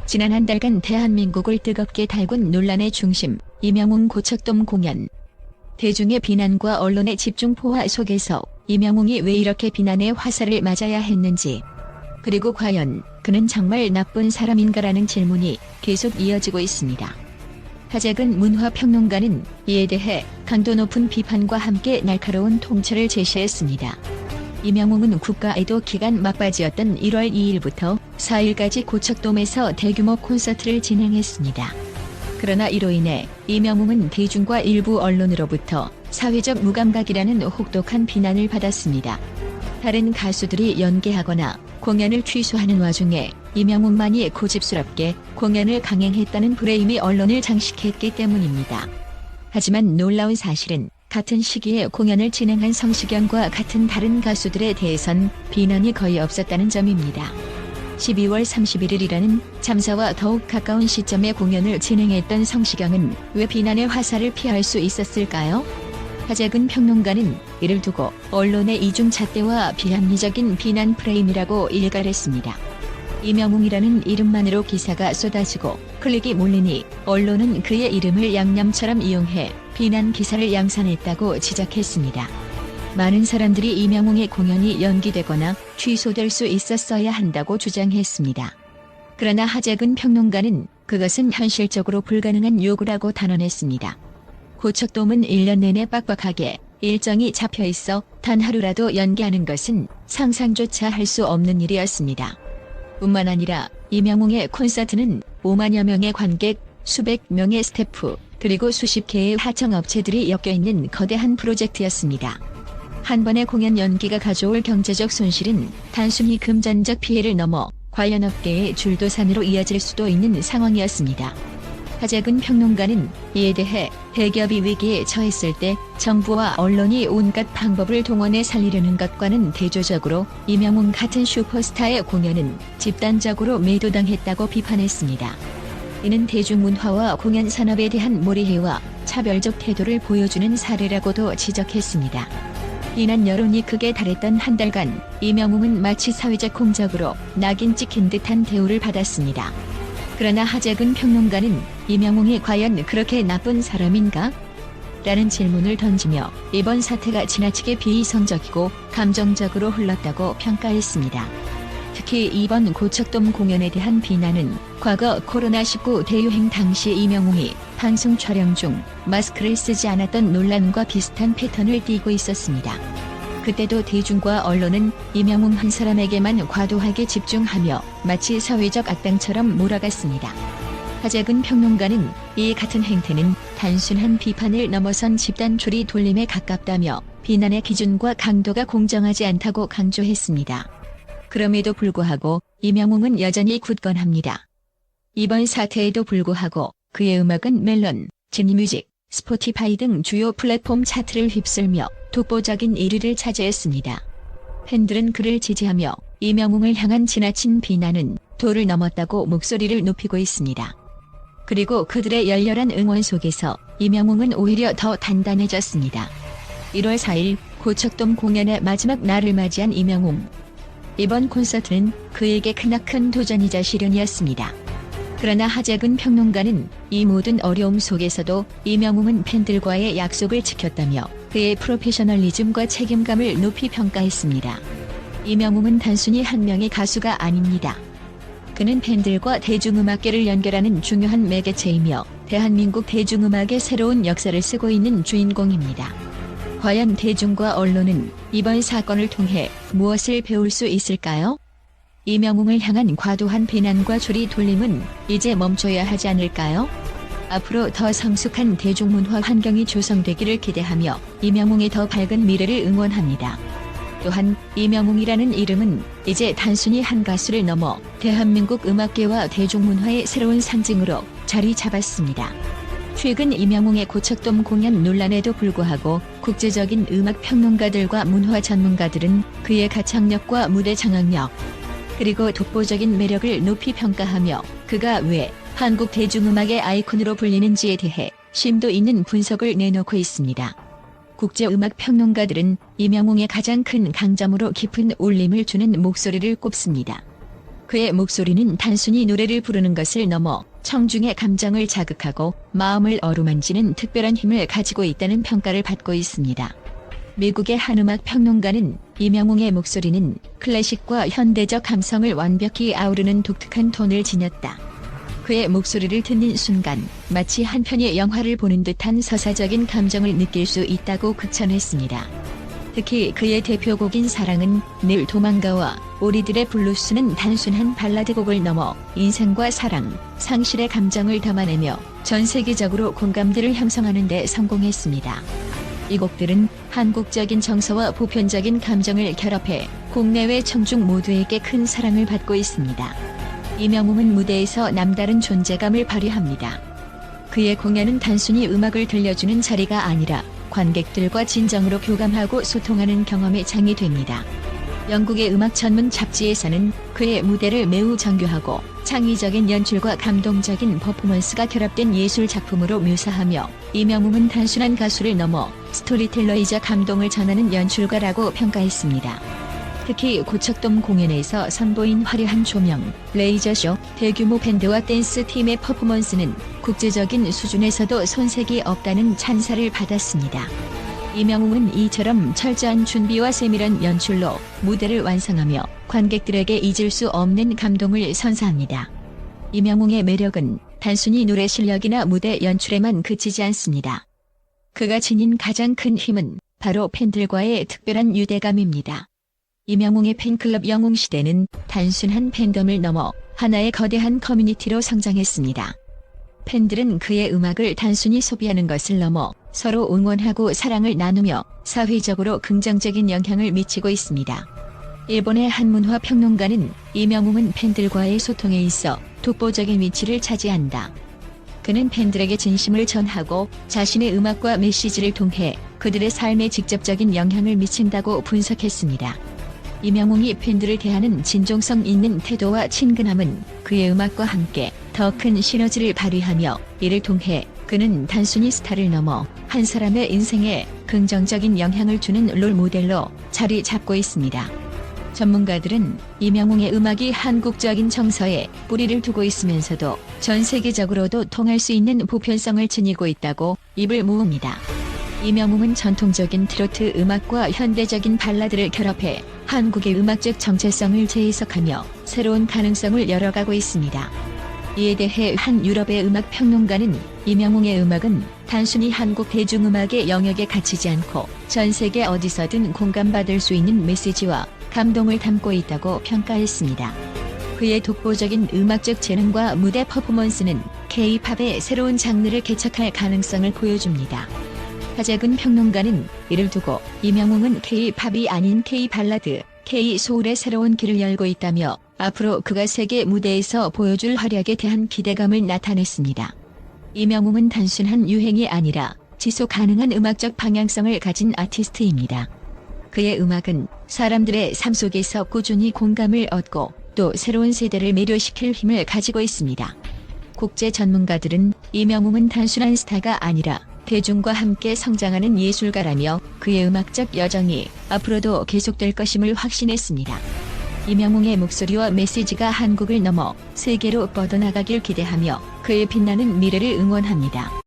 지난 한 달간 대한민국을 뜨겁게 달군 논란의 중심, 이명웅 고척돔 공연. 대중의 비난과 언론의 집중 포화 속에서 이명웅이 왜 이렇게 비난의 화살을 맞아야 했는지, 그리고 과연 그는 정말 나쁜 사람인가라는 질문이 계속 이어지고 있습니다. 하재근 문화평론가는 이에 대해 강도 높은 비판과 함께 날카로운 통찰을 제시했습니다. 이명웅은 국가애도 기간 막바지였던 1월 2일부터 4일까지 고척돔에서 대규모 콘서트를 진행했습니다. 그러나 이로 인해 이명웅은 대중과 일부 언론으로부터 사회적 무감각이라는 혹독한 비난을 받았습니다. 다른 가수들이 연기하거나 공연을 취소하는 와중에 이명웅만이 고집스럽게 공연을 강행했다는 프레임이 언론을 장식했기 때문입니다. 하지만 놀라운 사실은 같은 시기에 공연을 진행한 성시경과 같은 다른 가수들에 대해선 비난이 거의 없었다는 점입니다. 12월 31일이라는 참사와 더욱 가까운 시점에 공연을 진행했던 성시경은 왜 비난의 화살을 피할 수 있었을까요? 하재근 평론가는 이를 두고 언론의 이중잣대와 비합리적인 비난 프레임이라고 일갈했습니다. 이명웅이라는 이름만으로 기사가 쏟아지고 클릭이 몰리니 언론은 그의 이름을 양념처럼 이용해 비난 기사를 양산했다고 지적했습니다. 많은 사람들이 이명웅의 공연이 연기되거나 취소될 수 있었어야 한다고 주장했습니다. 그러나 하재근 평론가는 그것은 현실적으로 불가능한 요구라고 단언했습니다. 고척돔은 1년 내내 빡빡하게 일정이 잡혀 있어 단 하루라도 연기하는 것은 상상조차 할 수 없는 일이었습니다. 뿐만 아니라 이명웅의 콘서트는 5만여 명의 관객, 수백 명의 스태프, 그리고 수십 개의 하청업체들이 엮여있는 거대한 프로젝트였습니다. 한 번의 공연 연기가 가져올 경제적 손실은 단순히 금전적 피해를 넘어 관련 업계의 줄도산으로 이어질 수도 있는 상황이었습니다. 하재근 평론가는 이에 대해 대기업이 위기에 처했을 때 정부와 언론이 온갖 방법을 동원해 살리려는 것과는 대조적으로 이명웅 같은 슈퍼스타의 공연은 집단적으로 매도당했다고 비판했습니다. 이는 대중문화와 공연 산업에 대한 몰이해와 차별적 태도를 보여주는 사례라고도 지적했습니다. 비난 여론이 극에 달했던 한 달간 이명웅은 마치 사회적 공작으로 낙인 찍힌 듯한 대우를 받았습니다. 그러나 하재근 평론가는 이명웅이 과연 그렇게 나쁜 사람인가? 라는 질문을 던지며 이번 사태가 지나치게 비이성적이고 감정적으로 흘렀다고 평가했습니다. 특히 이번 고척돔 공연에 대한 비난은 과거 코로나19 대유행 당시 이명웅이 방송 촬영 중 마스크를 쓰지 않았던 논란과 비슷한 패턴을 띠고 있었습니다. 그때도 대중과 언론은 이명웅 한 사람에게만 과도하게 집중하며 마치 사회적 악당처럼 몰아갔습니다. 하재근 평론가는 이 같은 행태는 단순한 비판을 넘어선 집단 조리 돌림에 가깝다며 비난의 기준과 강도가 공정하지 않다고 강조했습니다. 그럼에도 불구하고 이명웅은 여전히 굳건합니다. 이번 사태에도 불구하고 그의 음악은 멜론, 지니뮤직, 스포티파이 등 주요 플랫폼 차트를 휩쓸며 독보적인 1위를 차지했습니다. 팬들은 그를 지지하며 이명웅을 향한 지나친 비난은 도를 넘었다고 목소리를 높이고 있습니다. 그리고 그들의 열렬한 응원 속에서 이명웅은 오히려 더 단단해졌습니다. 1월 4일 고척돔 공연의 마지막 날을 맞이한 이명웅. 이번 콘서트는 그에게 크나큰 도전이자 시련이었습니다. 그러나 하재근 평론가는 이 모든 어려움 속에서도 이명웅은 팬들과의 약속을 지켰다며 그의 프로페셔널리즘과 책임감을 높이 평가했습니다. 이명웅은 단순히 한 명의 가수가 아닙니다. 그는 팬들과 대중음악계를 연결하는 중요한 매개체이며 대한민국 대중음악의 새로운 역사를 쓰고 있는 주인공입니다. 과연 대중과 언론은 이번 사건을 통해 무엇을 배울 수 있을까요? 이명웅을 향한 과도한 비난과 조리 돌림은 이제 멈춰야 하지 않을까요? 앞으로 더 성숙한 대중문화 환경이 조성되기를 기대하며 이명웅의 더 밝은 미래를 응원합니다. 또한 이명웅이라는 이름은 이제 단순히 한 가수를 넘어 대한민국 음악계와 대중문화의 새로운 상징으로 자리 잡았습니다. 최근 이명웅의 고척돔 공연 논란에도 불구하고 국제적인 음악 평론가들과 문화 전문가들은 그의 가창력과 무대 장악력, 그리고 독보적인 매력을 높이 평가하며 그가 왜 한국 대중음악의 아이콘으로 불리는지에 대해 심도 있는 분석을 내놓고 있습니다. 국제음악 평론가들은 이명웅의 가장 큰 강점으로 깊은 울림을 주는 목소리를 꼽습니다. 그의 목소리는 단순히 노래를 부르는 것을 넘어 청중의 감정을 자극하고 마음을 어루만지는 특별한 힘을 가지고 있다는 평가를 받고 있습니다. 미국의 한 음악 평론가는 이명웅의 목소리는 클래식과 현대적 감성을 완벽히 아우르는 독특한 톤을 지녔다. 그의 목소리를 듣는 순간 마치 한 편의 영화를 보는 듯한 서사적인 감정을 느낄 수 있다고 극찬했습니다. 특히 그의 대표곡인 사랑은 늘 도망가와 우리들의 블루스는 단순한 발라드 곡을 넘어 인생과 사랑, 상실의 감정을 담아내며 전 세계적으로 공감대를 형성하는 데 성공했습니다. 이 곡들은 한국적인 정서와 보편적인 감정을 결합해 국내외 청중 모두에게 큰 사랑을 받고 있습니다. 이명웅은 무대에서 남다른 존재감을 발휘합니다. 그의 공연은 단순히 음악을 들려주는 자리가 아니라 관객들과 진정으로 교감하고 소통하는 경험의 장이 됩니다. 영국의 음악 전문 잡지에서는 그의 무대를 매우 정교하고 창의적인 연출과 감동적인 퍼포먼스가 결합된 예술 작품으로 묘사하며 이명웅은 단순한 가수를 넘어 스토리텔러이자 감동을 전하는 연출가라고 평가했습니다. 특히 고척돔 공연에서 선보인 화려한 조명, 레이저쇼, 대규모 밴드와 댄스 팀의 퍼포먼스는 국제적인 수준에서도 손색이 없다는 찬사를 받았습니다. 이명웅은 이처럼 철저한 준비와 세밀한 연출로 무대를 완성하며 관객들에게 잊을 수 없는 감동을 선사합니다. 이명웅의 매력은 단순히 노래 실력이나 무대 연출에만 그치지 않습니다. 그가 지닌 가장 큰 힘은 바로 팬들과의 특별한 유대감입니다. 이명웅의 팬클럽 영웅시대는 단순한 팬덤을 넘어 하나의 거대한 커뮤니티로 성장했습니다. 팬들은 그의 음악을 단순히 소비하는 것을 넘어 서로 응원하고 사랑을 나누며 사회적으로 긍정적인 영향을 미치고 있습니다. 일본의 한 문화 평론가는 이명웅은 팬들과의 소통에 있어 독보적인 위치를 차지한다. 그는 팬들에게 진심을 전하고 자신의 음악과 메시지를 통해 그들의 삶에 직접적인 영향을 미친다고 분석했습니다. 이명웅이 팬들을 대하는 진정성 있는 태도와 친근함은 그의 음악과 함께 더 큰 시너지를 발휘하며 이를 통해 그는 단순히 스타를 넘어 한 사람의 인생에 긍정적인 영향을 주는 롤모델로 자리 잡고 있습니다. 전문가들은 이명웅의 음악이 한국적인 정서에 뿌리를 두고 있으면서도 전 세계적으로도 통할 수 있는 보편성을 지니고 있다고 입을 모읍니다. 이명웅은 전통적인 트로트 음악과 현대적인 발라드를 결합해 한국의 음악적 정체성을 재해석하며 새로운 가능성을 열어가고 있습니다. 이에 대해 한 유럽의 음악 평론가는 이명웅의 음악은 단순히 한국 대중음악의 영역에 갇히지 않고 전 세계 어디서든 공감받을 수 있는 메시지와 감동을 담고 있다고 평가했습니다. 그의 독보적인 음악적 재능과 무대 퍼포먼스는 K-팝의 새로운 장르를 개척할 가능성을 보여줍니다. 하재근 평론가는 이를 두고 이명웅은 K-팝이 아닌 K-발라드, K-소울의 새로운 길을 열고 있다며 앞으로 그가 세계 무대에서 보여줄 활약에 대한 기대감을 나타냈습니다. 이명웅은 단순한 유행이 아니라 지속 가능한 음악적 방향성을 가진 아티스트입니다. 그의 음악은 사람들의 삶 속에서 꾸준히 공감을 얻고 또 새로운 세대를 매료시킬 힘을 가지고 있습니다. 국제 전문가들은 이명웅은 단순한 스타가 아니라 대중과 함께 성장하는 예술가라며 그의 음악적 여정이 앞으로도 계속될 것임을 확신했습니다. 이명웅의 목소리와 메시지가 한국을 넘어 세계로 뻗어나가길 기대하며 그의 빛나는 미래를 응원합니다.